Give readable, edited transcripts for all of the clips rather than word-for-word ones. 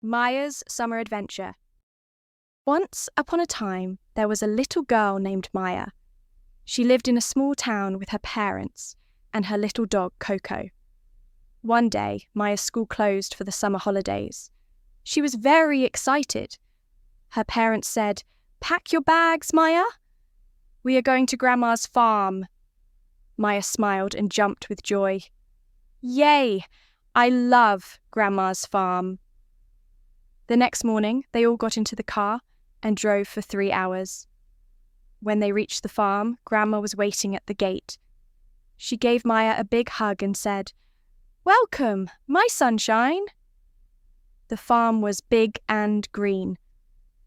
Maya's Summer Adventure. Once upon a time, there was a little girl named Maya. She lived in a small town with her parents and her little dog, Coco. One day, Maya's school closed for the summer holidays. She was very excited. Her parents said, "Pack your bags, Maya. We are going to Grandma's farm." Maya smiled and jumped with joy. Yay! I love Grandma's farm. The next morning, they all got into the car and drove for 3 hours. When they reached the farm, Grandma was waiting at the gate. She gave Maya a big hug and said, "Welcome, my sunshine." The farm was big and green.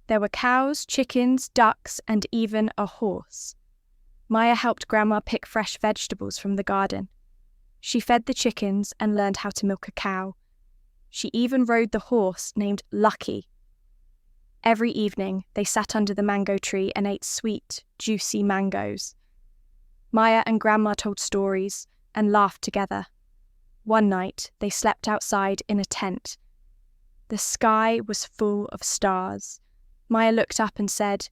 There were cows, chickens, ducks, and even a horse. Maya helped Grandma pick fresh vegetables from the garden. She fed the chickens and learned how to milk a cow. She even rode the horse named Lucky. Every evening, they sat under the mango tree and ate sweet, juicy mangoes. Maya and Grandma told stories and laughed together. One night, they slept outside in a tent. The sky was full of stars. Maya looked up and said,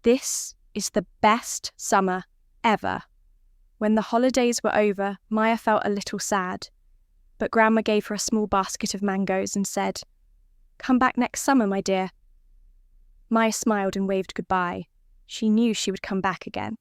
"This is the best summer ever." When the holidays were over, Maya felt a little sad. But Grandma gave her a small basket of mangoes and said, "Come back next summer, my dear." Maya smiled and waved goodbye. She knew she would come back again.